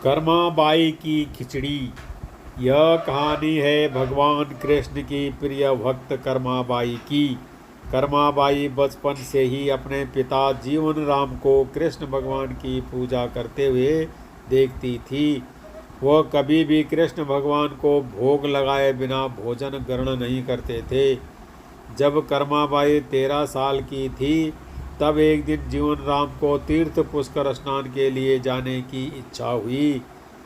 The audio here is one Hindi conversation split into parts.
कर्माबाई की खिचड़ी। यह कहानी है भगवान कृष्ण की प्रिय भक्त कर्माबाई की। कर्माबाई बचपन से ही अपने पिता जीवन राम को कृष्ण भगवान की पूजा करते हुए देखती थी। वह कभी भी कृष्ण भगवान को भोग लगाए बिना भोजन ग्रहण नहीं करते थे। जब कर्माबाई 13 साल की थी तब एक दिन जीवन राम को तीर्थ पुष्कर स्नान के लिए जाने की इच्छा हुई।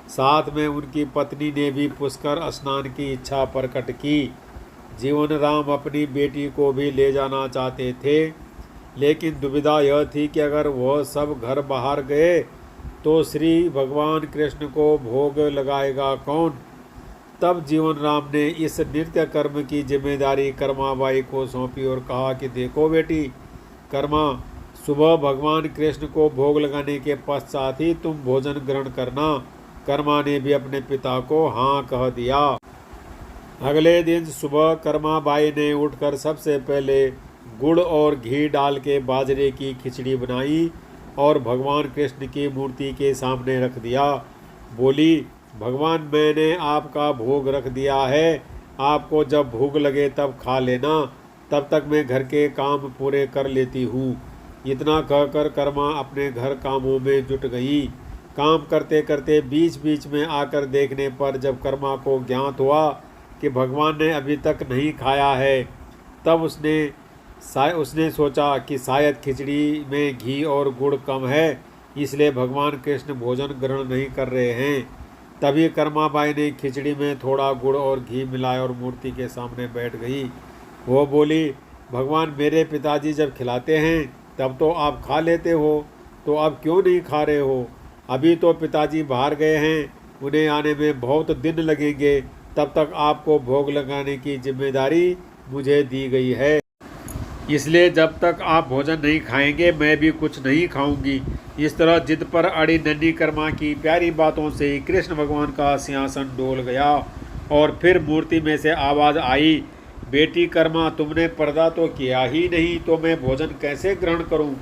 साथ में उनकी पत्नी ने भी पुष्कर स्नान की इच्छा प्रकट की। जीवन राम अपनी बेटी को भी ले जाना चाहते थे, लेकिन दुविधा यह थी कि अगर वह सब घर बाहर गए तो श्री भगवान कृष्ण को भोग लगाएगा कौन। तब जीवन राम ने इस नृत्य कर्म की जिम्मेदारी कर्माबाई को सौंपी और कहा कि देखो बेटी कर्मा, सुबह भगवान कृष्ण को भोग लगाने के पश्चात ही तुम भोजन ग्रहण करना। कर्मा ने भी अपने पिता को हाँ कह दिया। अगले दिन सुबह कर्माबाई ने उठकर सबसे पहले गुड़ और घी डाल के बाजरे की खिचड़ी बनाई और भगवान कृष्ण की मूर्ति के सामने रख दिया। बोली, भगवान मैंने आपका भोग रख दिया है, आपको जब भूख लगे तब खा लेना, तब तक मैं घर के काम पूरे कर लेती हूँ। इतना कहकर कर्मा अपने घर कामों में जुट गई। काम करते करते बीच बीच में आकर देखने पर जब कर्मा को ज्ञात हुआ कि भगवान ने अभी तक नहीं खाया है, तब उसने सोचा कि शायद खिचड़ी में घी और गुड़ कम है, इसलिए भगवान कृष्ण भोजन ग्रहण नहीं कर रहे हैं। तभी कर्माबाई ने खिचड़ी में थोड़ा गुड़ और घी मिलाया और मूर्ति के सामने बैठ गई। वो बोली, भगवान मेरे पिताजी जब खिलाते हैं तब तो आप खा लेते हो, तो अब क्यों नहीं खा रहे हो। अभी तो पिताजी बाहर गए हैं, उन्हें आने में बहुत दिन लगेंगे, तब तक आपको भोग लगाने की जिम्मेदारी मुझे दी गई है, इसलिए जब तक आप भोजन नहीं खाएंगे मैं भी कुछ नहीं खाऊंगी। इस तरह जिद पर अड़ी नन्ही कर्मा की प्यारी बातों से ही कृष्ण भगवान का सिंहासन डोल गया और फिर मूर्ति में से आवाज़ आई, बेटी कर्मा तुमने पर्दा तो किया ही नहीं, तो मैं भोजन कैसे ग्रहण करूं।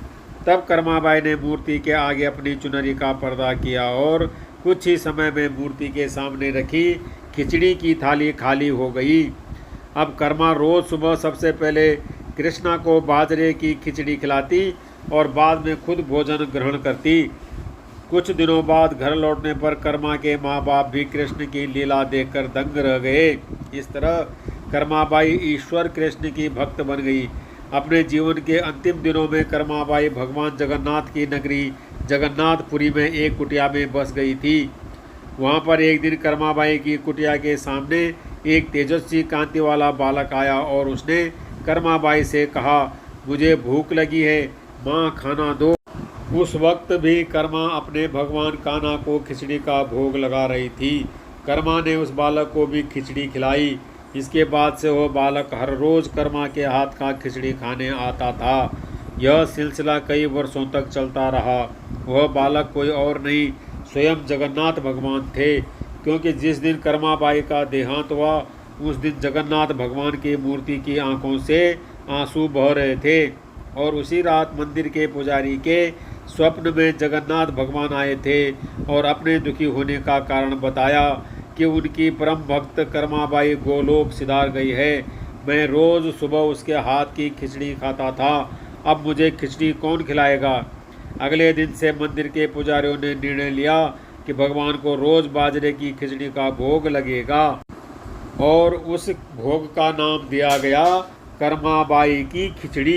तब कर्माबाई ने मूर्ति के आगे अपनी चुनरी का पर्दा किया और कुछ ही समय में मूर्ति के सामने रखी खिचड़ी की थाली खाली हो गई। अब कर्मा रोज़ सुबह सबसे पहले कृष्णा को बाजरे की खिचड़ी खिलाती और बाद में खुद भोजन ग्रहण करती। कुछ दिनों बाद घर लौटने पर कर्मा के माँ बाप भी कृष्ण की लीला देखकर दंग रह गए। इस तरह कर्माबाई ईश्वर कृष्ण की भक्त बन गई। अपने जीवन के अंतिम दिनों में कर्माबाई भगवान जगन्नाथ की नगरी जगन्नाथपुरी में एक कुटिया में बस गई थी। वहाँ पर एक दिन कर्माबाई की कुटिया के सामने एक तेजस्वी कांति वाला बालक आया और उसने कर्माबाई से कहा, मुझे भूख लगी है, माँ खाना दो। उस वक्त भी कर्मा अपने भगवान कान्हा को खिचड़ी का भोग लगा रही थी। कर्मा ने उस बालक को भी खिचड़ी खिलाई। इसके बाद से वह बालक हर रोज़ कर्मा के हाथ का खिचड़ी खाने आता था। यह सिलसिला कई वर्षों तक चलता रहा। वह बालक कोई और नहीं, स्वयं जगन्नाथ भगवान थे, क्योंकि जिस दिन कर्माबाई का देहांत हुआ उस दिन जगन्नाथ भगवान की मूर्ति की आंखों से आंसू बह रहे थे और उसी रात मंदिर के पुजारी के स्वप्न में जगन्नाथ भगवान आए थे और अपने दुखी होने का कारण बताया कि उनकी परम भक्त कर्माबाई गोलोक सिधार गई है। मैं रोज़ सुबह उसके हाथ की खिचड़ी खाता था, अब मुझे खिचड़ी कौन खिलाएगा। अगले दिन से मंदिर के पुजारियों ने निर्णय लिया कि भगवान को रोज़ बाजरे की खिचड़ी का भोग लगेगा और उस भोग का नाम दिया गया कर्माबाई की खिचड़ी।